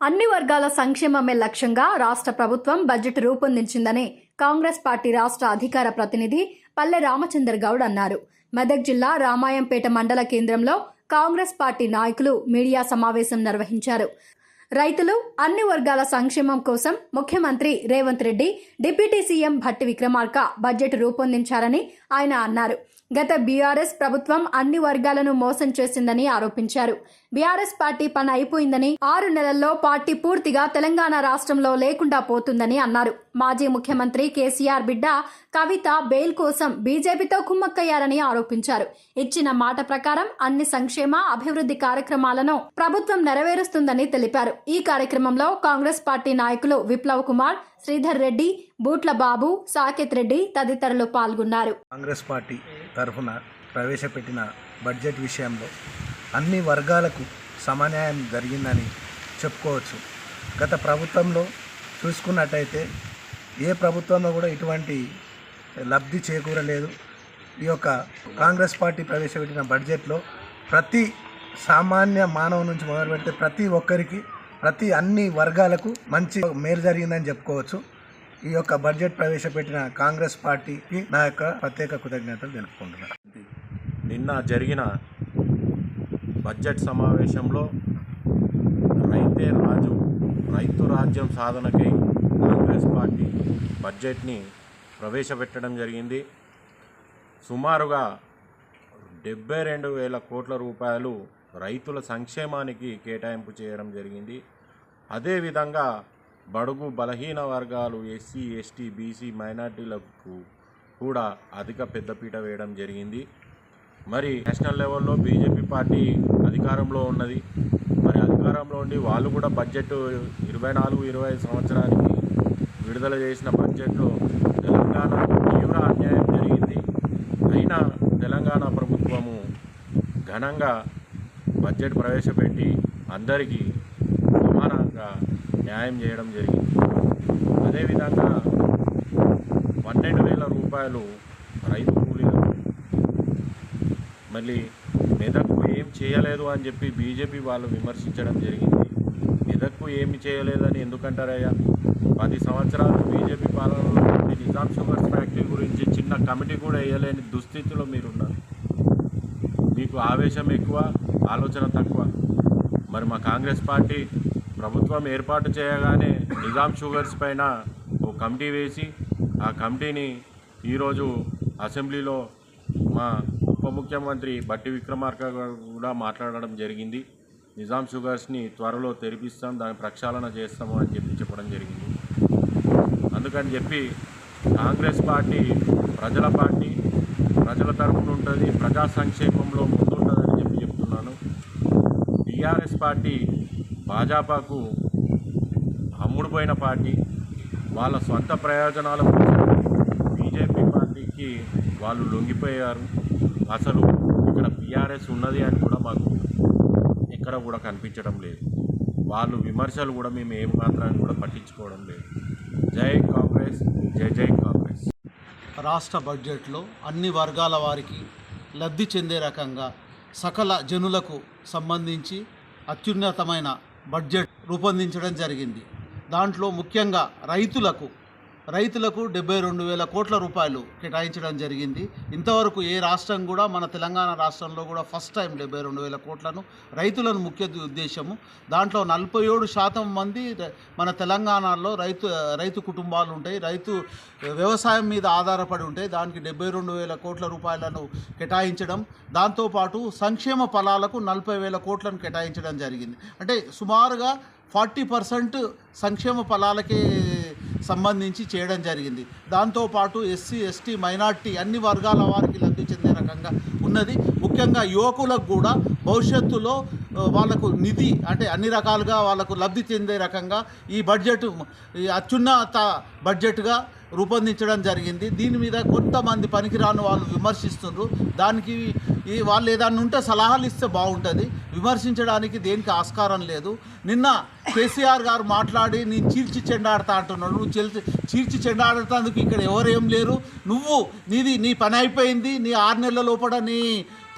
అన్ని వర్గాల సంక్షేమమే లక్ష్యంగా రాష్ట్ర ప్రభుత్వం బడ్జెట్ రూపొందించిందని కాంగ్రెస్ పార్టీ రాష్ట్ర అధికార ప్రతినిధి పల్లె రామచందర్ గౌడ్ అన్నారు. మెదక్ జిల్లా రామాయంపేట మండల కేంద్రంలో కాంగ్రెస్ పార్టీ నాయకులు మీడియా సమావేశం నిర్వహించారు. రైతులు అన్ని వర్గాల సంక్షేమం కోసం ముఖ్యమంత్రి Revanth Reddy, deputy CM Bhatti Vikramarka budget రూపొందించారని ఆయన అన్నారు. గత బీఆర్ఎస్ ప్రభుత్వం అన్ని వర్గాలను మోసం చేసిందని ఆరోపించారు. బీఆర్ఎస్ పార్టీ పని అయిపోయిందని, 6 నెలల్లో పార్టీ పూర్తిగా తెలంగాణ రాష్ట్రంలో లేకుండా పోతుందని అన్నారు. మాజీ ముఖ్యమంత్రి కేసీఆర్ బిడ్డ కవిత బెయిల్ కోసం బీజేపీతో కుమ్మక్కయ్యారని ఆరోపించారు. ఇచ్చిన మాట ప్రకారం అన్ని సంక్షేమ అభివృద్ధి కార్యక్రమాలను ప్రభుత్వం నెరవేరుస్తుందని తెలిపారు. ఈ కార్యక్రమంలో కాంగ్రెస్ పార్టీ నాయకులు విప్లవ్ కుమార్, శ్రీధర్ రెడ్డి, బూట్ల బాబు, సాకేత్ రెడ్డి తదితరులు పాల్గొన్నారు. కాంగ్రెస్ పార్టీ తరఫున ప్రవేశపెట్టిన బడ్జెట్ విషయంలో అన్ని వర్గాలకు సమన్యాయం జరిగిందని చెప్పుకోవచ్చు. గత ప్రభుత్వంలో చూసుకున్నట్టయితే ఏ ప్రభుత్వంలో కూడా ఇటువంటి లబ్ధి చేకూరలేదు. ఈ యొక్క కాంగ్రెస్ పార్టీ ప్రవేశపెట్టిన బడ్జెట్లో ప్రతి సామాన్య మానవు నుంచి మొదలు పెడితే ప్రతి ఒక్కరికి, అన్ని వర్గాలకు మంచి మేలు జరిగిందని చెప్పుకోవచ్చు. ఈ యొక్క బడ్జెట్ ప్రవేశపెట్టిన కాంగ్రెస్ పార్టీకి నా యొక్క ప్రత్యేక కృతజ్ఞతలు తెలుపుకుంటున్నాను. నిన్న జరిగిన బడ్జెట్ సమావేశంలో రైతే రాజు, రైతు రాజ్యం సాధనకై కాంగ్రెస్ పార్టీ బడ్జెట్ని ప్రవేశపెట్టడం జరిగింది. సుమారుగా 72,000 కోట్ల రూపాయలు రైతుల సంక్షేమానికి కేటాయింపు చేయడం జరిగింది. అదేవిధంగా బడుగు బలహీన వర్గాలు, ఎస్సీ, ఎస్టీ, బీసీ, మైనార్టీలకు కూడా అధిక పెద్దపీట వేయడం జరిగింది. మరి నేషనల్ లెవెల్లో బీజేపీ పార్టీ అధికారంలో ఉన్నది. మరి అధికారంలో ఉండి వాళ్ళు కూడా బడ్జెట్ 24-25 సంవత్సరానికి విడుదల చేసిన బడ్జెట్లో తెలంగాణకు తీవ్ర అన్యాయం జరిగింది. అయినా తెలంగాణ ప్రభుత్వము ఘనంగా బడ్జెట్ ప్రవేశపెట్టి అందరికీ సమానంగా న్యాయం చేయడం జరిగింది. అదేవిధంగా 12,000 రూపాయలు రైతు కూలీలకు, మళ్ళీ మెదక్కు ఏం చేయలేదు అని చెప్పి బీజేపీ వాళ్ళు విమర్శించడం జరిగింది. మెదక్కు ఏమి చేయలేదని ఎందుకంటారయ్యా? 10 సంవత్సరాలు బీజేపీ పాలనలో నిజాం షుగర్స్ ఫ్యాక్టరీ గురించి చిన్న కమిటీ కూడా వేయలేని దుస్థితిలో మీరున్నారు. మీకు ఆవేశం ఎక్కువ, ఆలోచన తక్కువ. మరి మా కాంగ్రెస్ పార్టీ ప్రభుత్వం ఏర్పాటు చేయగానే నిజాం షుగర్స్ పైన ఓ కమిటీ వేసి ఆ కమిటీని ఈరోజు అసెంబ్లీలో మా ఉప ముఖ్యమంత్రి భట్టి విక్రమార్క కూడా మాట్లాడడం జరిగింది. నిజాం షుగర్స్ని త్వరలో తెరిపిస్తాం, దాని ప్రక్షాళన చేస్తాము అని చెప్పడం జరిగింది. అందుకని చెప్పి కాంగ్రెస్ పార్టీ ప్రజల పార్టీ, ప్రజల తరఫున ఉంటుంది, ప్రజా సంక్షేమంలో ముందుంటుందని చెప్తున్నాను. టీఆర్ఎస్ పార్టీ భాజపాకు అమ్ముడుపోయిన పార్టీ. వాళ్ళ స్వంత ప్రయోజనాల కోసం బీజేపీ పార్టీకి వాళ్ళు లొంగిపోయారు. అసలు ఇక్కడ బీఆర్ఎస్ ఉన్నది అని కూడా మాకు ఎక్కడ కూడా కనిపించడం లేదు. వాళ్ళు విమర్శలు కూడా మేము ఏం మాత్రాన్ని కూడా పట్టించుకోవడం లేదు. జై కాంగ్రెస్, జై జై కాంగ్రెస్. రాష్ట్ర బడ్జెట్లో అన్ని వర్గాల వారికి లబ్ధి చెందే రకంగా సకల జనులకు సంబంధించి అత్యున్నతమైన బడ్జెట్ రూపొందించడం జరిగింది. దాంట్లో ముఖ్యంగా రైతులకు 72,000 కోట్ల రూపాయలు కేటాయించడం జరిగింది. ఇంతవరకు ఏ రాష్ట్రం కూడా, మన తెలంగాణ రాష్ట్రంలో కూడా ఫస్ట్ టైం 72,000 కోట్లను రైతులను ముఖ్య ఉద్దేశము. దాంట్లో 47% మంది మన తెలంగాణలో రైతు కుటుంబాలు ఉంటాయి, రైతు వ్యవసాయం మీద ఆధారపడి ఉంటాయి. దానికి 72,000 కోట్ల రూపాయలను కేటాయించడం, దాంతోపాటు సంక్షేమ ఫలాలకు 40,000 కోట్లను కేటాయించడం జరిగింది. అంటే సుమారుగా 40% సంక్షేమ ఫలాలకే సంబంధించి చేయడం జరిగింది. దాంతోపాటు ఎస్సీ, ఎస్టీ, మైనార్టీ అన్ని వర్గాల వారికి లబ్ధి చెందే రకంగా ఉన్నది. ముఖ్యంగా యువకులకు కూడా భవిష్యత్తులో వాళ్ళకు నిధి, అంటే అన్ని రకాలుగా వాళ్ళకు లబ్ధి చెందే రకంగా ఈ బడ్జెట్ అత్యున్నత బడ్జెట్గా రూపొందించడం జరిగింది. దీని మీద కొంతమంది పనికిరాని వాళ్ళు విమర్శిస్తున్నారు. దానికి వాళ్ళు ఏదన్నా ఉంటే సలహాలు ఇస్తే బాగుంటుంది, విమర్శించడానికి దేనికి ఆస్కారం లేదు. నిన్న కేసీఆర్ గారు మాట్లాడి నేను చీల్చి చెండాడుతా అంటున్నాడు. నువ్వు చీల్చి చెండాడుతాందుకు ఇక్కడ ఎవరేం లేరు. నీ పని అయిపోయింది. నీ 6 నెలల లోపల నీ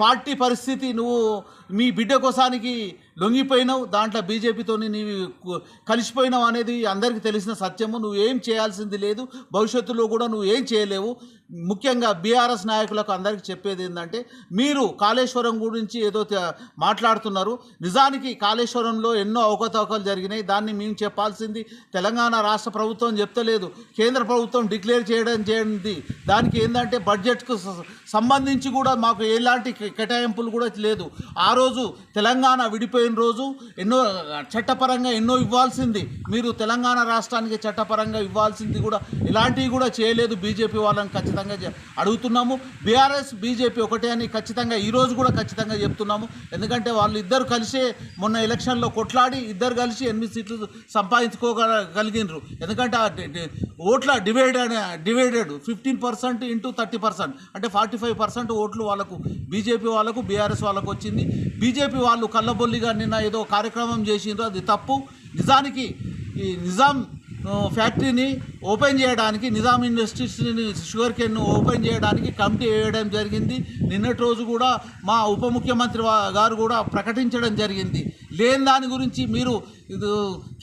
పార్టీ పరిస్థితి, నువ్వు మీ బిడ్డ కోసానికి లొంగిపోయినావు, దాంట్లో బీజేపీతో నీవు కలిసిపోయినావు అనేది అందరికీ తెలిసిన సత్యము. నువ్వు ఏం చేయాల్సింది లేదు, భవిష్యత్తులో కూడా నువ్వు ఏం చేయలేవు. ముఖ్యంగా బీఆర్ఎస్ నాయకులకు అందరికీ చెప్పేది ఏంటంటే, మీరు కాళేశ్వరం గురించి ఏదో మాట్లాడుతున్నారు. నిజానికి కాళేశ్వరంలో ఎన్నో అవకతవకలు జరిగినాయి. దాన్ని మేము చెప్పాల్సింది తెలంగాణ రాష్ట్ర ప్రభుత్వం చెప్తలేదు, కేంద్ర ప్రభుత్వం డిక్లేర్ చేయడం చేయండి. దానికి ఏంటంటే బడ్జెట్కు సంబంధించి కూడా మాకు ఎలాంటి కేటాయింపులు కూడా లేదు. ఆ రోజు తెలంగాణ విడిపోయిన రోజు ఎన్నో చట్టపరంగా ఎన్నో ఇవ్వాల్సింది, మీరు తెలంగాణ రాష్ట్రానికి చట్టపరంగా ఇవ్వాల్సింది కూడా ఇలాంటివి కూడా చేయలేదు. బీజేపీ వాళ్ళని ఖచ్చితంగా అడుగుతున్నాము. బీఆర్ఎస్ బీజేపీ ఒకటే అని ఖచ్చితంగా ఈరోజు కూడా ఖచ్చితంగా చెప్తున్నాము. ఎందుకంటే వాళ్ళు ఇద్దరు కలిసే మొన్న ఎలక్షన్లో కొట్లాడి ఇద్దరు కలిసి 8 సీట్లు సంపాదించుకోగలిగినారు. ఎందుకంటే ఆ ఓట్ల డివైడెడ్ 15% ఇంటూ 30%, అంటే 45% ఓట్లు వాళ్ళకు బీజేపీ వాళ్ళకు బీఆర్ఎస్ వాళ్ళకు వచ్చింది. బీజేపీ వాళ్ళు కళ్ళబొల్లిగా నిన్న ఏదో కార్యక్రమం చేసిండ్రు, అది తప్పు. నిజానికి ఈ నిజాం ఫ్యాక్టరీని ఓపెన్ చేయడానికి, నిజాం ఇండస్ట్రీస్ని షుగర్ కేన్ ఓపెన్ చేయడానికి కమిటీ వేయడం జరిగింది. నిన్నటి రోజు కూడా మా ఉప ముఖ్యమంత్రి గారు కూడా ప్రకటించడం జరిగింది. లేని దాని గురించి మీరు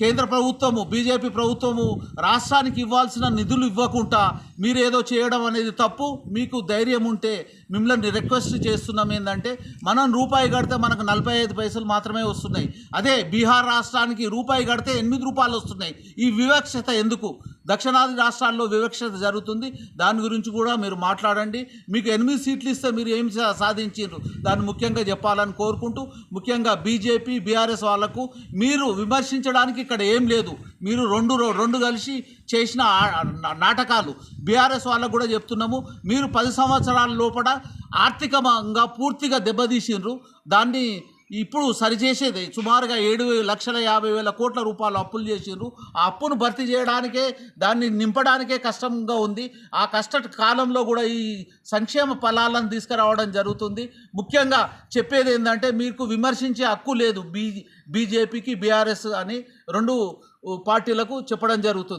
కేంద్ర ప్రభుత్వము బీజేపీ ప్రభుత్వము రాష్ట్రానికి ఇవ్వాల్సిన నిధులు ఇవ్వకుండా మీరు ఏదో చేయడం అనేది తప్పు. మీకు ధైర్యం ఉంటే మిమ్మల్ని రిక్వెస్ట్ చేస్తున్నాం ఏంటంటే, మనం రూపాయి కడితే మనకు 45 పైసలు మాత్రమే వస్తున్నాయి. అదే బీహార్ రాష్ట్రానికి రూపాయి కడితే 8 రూపాయలు వస్తున్నాయి. ఈ వివక్షత ఎందుకు? దక్షిణాది రాష్ట్రాల్లో వివక్షత జరుగుతుంది. దాని గురించి కూడా మీరు మాట్లాడండి. మీకు 8 సీట్లు ఇస్తే మీరు ఏం సాధించారు దాన్ని ముఖ్యంగా చెప్పాలని కోరుకుంటూ, ముఖ్యంగా బీజేపీ బీఆర్ఎస్ వాళ్లకు మీరు విమర్శించడానికి ఇక్కడ ఏం లేదు. మీరు రెండు కలిసి చేసిన నాటకాలు. బీఆర్ఎస్ వాళ్ళకు కూడా చెప్తున్నాము, మీరు 10 సంవత్సరాల లోపల ఆర్థికంగా పూర్తిగా దెబ్బతీసిండ్రు. దాన్ని ఇప్పుడు సరిచేసేది సుమారుగా 7,50,000 కోట్ల రూపాయలు అప్పులు చేసిండ్రు. ఆ అప్పును భర్తీ చేయడానికే, దాన్ని నింపడానికే కష్టంగా ఉంది. ఆ కష్ట కాలంలో కూడా ఈ సంక్షేమ ఫలాలను తీసుకురావడం జరుగుతుంది. ముఖ్యంగా చెప్పేది ఏంటంటే, మీకు విమర్శించే హక్కు లేదు బీజేపీకి బీఆర్ఎస్ అని 2 పార్టీలకు చెప్పడం జరుగుతుంది.